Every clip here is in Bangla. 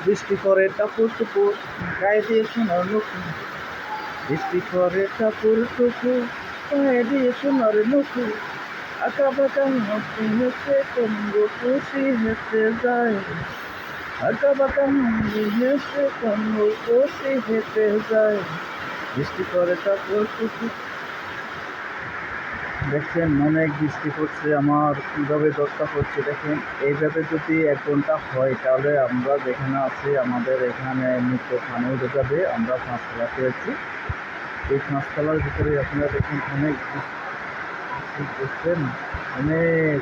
বৃষ্টি পরে টাপুর টুপুর গায়ে দিয়ে সোনার নুপুর, বৃষ্টি পরে টাপুর টুপুর গায়ে দিয়ে সোনার নুপুর, আঁকা বাঁকা হাসি হেসে কঙ্গো খুশি হেসে যায়, আঁকা বাঁকা হাসি হেসে কঙ্গো খুশি হেসে যায়, বৃষ্টি পরে টাপুর টুপুর। দেখছেন অনেক বৃষ্টি পড়ছে, আমার কীভাবে দরকার পড়ছে দেখেন। এইভাবে যদি 1 ঘন্টা হয় তাহলে আমরা যেখানে আছি আমাদের এখানে নিচে পানি উঠে যাবে। আমরা 5তলাতে আছি, এই 5তলার ভিতরে আপনারা দেখেন অনেক বৃষ্টি পড়ছেন, অনেক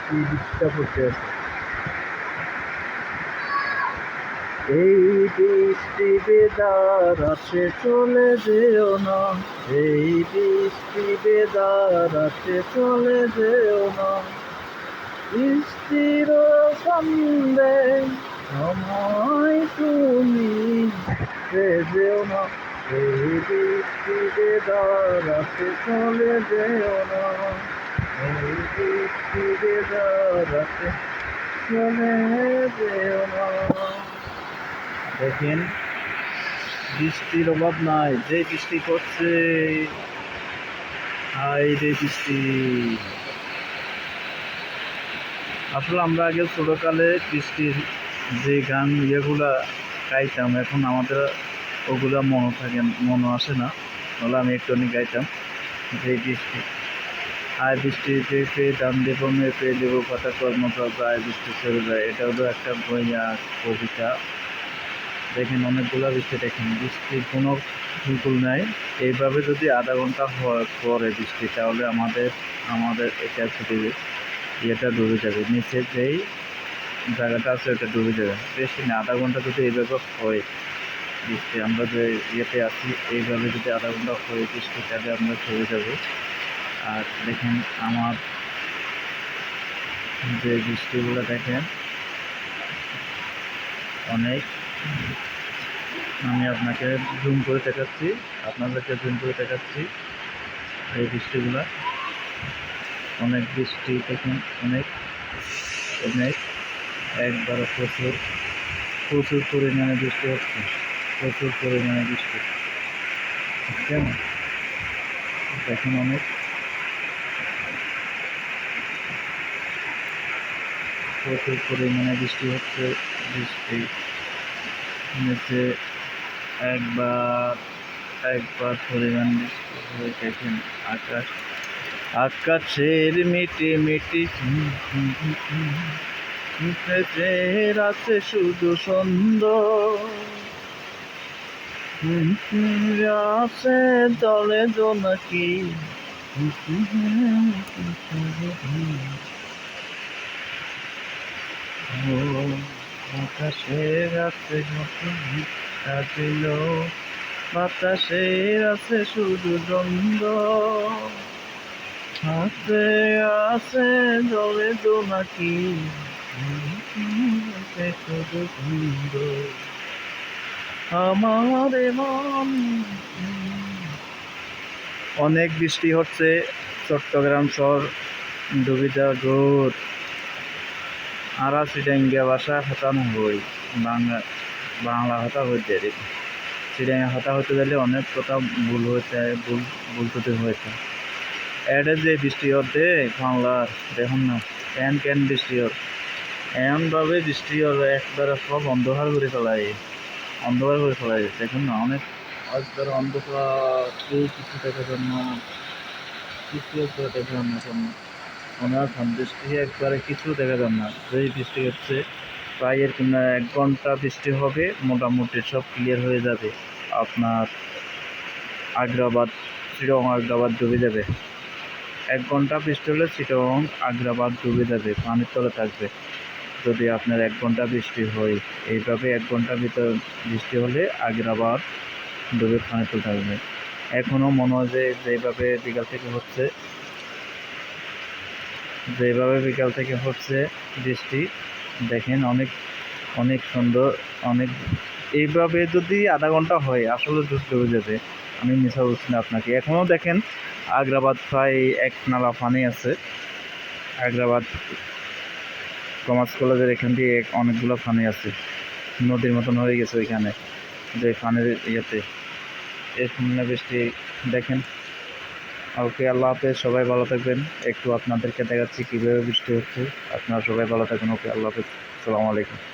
কি বৃষ্টিটা পড়তে আছে। এই বৃষ্টি বেদার আছে চলে যেও না, এই বৃষ্টি বেদার আছে চলে যেও না, বৃষ্টির সন্ধে সময় তুমি যেও না, এই বৃষ্টি বেদার আছে চলে যেও না, এই বৃষ্টি বেদার আছে চলে যেও না। দেখেন বৃষ্টির অভাব নাই, যে বৃষ্টি পড়ছে, হাই রে বৃষ্টি। আসলে আমরা আগে ছোটকালে বৃষ্টির যে গান ইয়েগুলা গাইতাম, এখন আমাদের ওগুলা মনে আসে না, তাহলে আমি একটু গাইতাম যে বৃষ্টি আয় বৃষ্টি পেয়ে দাম দেবো মেয়ে পেয়ে দেবো কথা কর্মত যায় বৃষ্টি চলে যায়, এটা হলো একটা বইয়া কবিতা। দেখেন অনেকগুলো বৃষ্টি, দেখেন বৃষ্টির কোনো বিপুল নাই। এইভাবে যদি আধা ঘন্টা পরে বৃষ্টি তাহলে আমাদের এটা ইয়েটা ডুবে যাবে, নিচে যেই জায়গাটা আছে ওটা ডুবে যাবে। বেশি না, আধা ঘন্টা যদি এইভাবে হয় বৃষ্টি, আমরা যে ইয়েতে আছি এইভাবে যদি আধা ঘন্টা হয় বৃষ্টি তাহলে আমরা চলে যাব। আর দেখেন আমার যে বৃষ্টিগুলো দেখেন অনেক, আমি আপনাকে জুম করে দেখাচ্ছি, আপনাদেরকে জুম করে দেখাচ্ছি এই বৃষ্টিগুলা। অনেক বৃষ্টি দেখুন, অনেক অনেক একবারে প্রচুর প্রচুর পরিমাণে বৃষ্টি হচ্ছে, প্রচুর পরিমাণে বৃষ্টি কেন দেখুন, অনেক প্রচুর পরিমাণে বৃষ্টি হচ্ছে। বৃষ্টি নিচে একবার পরিমাণ বৃষ্টি হয়ে দেখেন আকাশের মিটি মিটি আছে শুধু সুন্দর, আছে দলে জোনাকি, আকাশের আছে সাজিল, বাতাসের আছে শুধু দ্বন্দ্ব, আছে আছে জলে জোনাকি, শুধু সুন্দর আমার মন। অনেক বৃষ্টি হচ্ছে, চট্টগ্রাম শহর ডুবে যাওয়া রোদ আর চিটাঙ্গা ভাষা হতানো হই, বাংলা হতা হইতে চিটাঙ্গা হতা হতে গেলে অনেক কথা ভুল হয়েছে, ভুল হয়েছে। এটা যে বৃষ্টি হতে বাংলার দেখুন না কেন বৃষ্টি হত এমনভাবে বৃষ্টি হলো একবারে সব অন্ধকার করে ফেলাই দেখুন না, অনেক একবারে অন্ধকার, কেউ কিছু দেখার জন্য কিছু একটা দেখার জন্য ওনার বৃষ্টি একবারে কিছু দেখা যান না। যেই বৃষ্টি হচ্ছে প্রায় এরকম 1 ঘন্টা বৃষ্টি হবে, মোটামুটি সব ক্লিয়ার হয়ে যাবে। আপনার আগ্রাবাদ, চিটং আগ্রাবাদ ডুবে যাবে। 1 ঘন্টা বৃষ্টি হলে চিটং আগ্রাবাদ ডুবে যাবে, পানির তলে থাকবে। যদি আপনার 1 ঘন্টা বৃষ্টি হয় এইভাবে 1 ঘন্টার ভিতর বৃষ্টি হলে আগ্রাবাদ ডুবে পানির তলে থাকবে। এখনও মনে হয় যে যেভাবে বিকাল থেকে হচ্ছে বৃষ্টি, দেখেন অনেক অনেক সুন্দর, অনেক এইভাবে যদি আধা ঘন্টা হয় আসলে ডুবে যাবে। আমি মিশা বলছি না আপনাকে। এখনও দেখেন আগ্রাবাদ প্রায় 1 নালা পানি আছে। আগ্রাবাদ কমার্স কলেজের এখান দিয়ে অনেকগুলো পানি আছে। নদীর মতন হয়ে গেছে ওইখানে, যে পানির ইয়েতে এই বন্যা বৃষ্টি দেখেন। ওকে, আল্লাহ হাফেজ, সবাই ভালো থাকবেন। একটু আপনাদেরকে দেখাচ্ছি কীভাবে বৃষ্টি হচ্ছে। আপনারা সবাই ভালো থাকবেন। ওকে, আল্লাহ হাফেজ, আসসালামু আলাইকুম।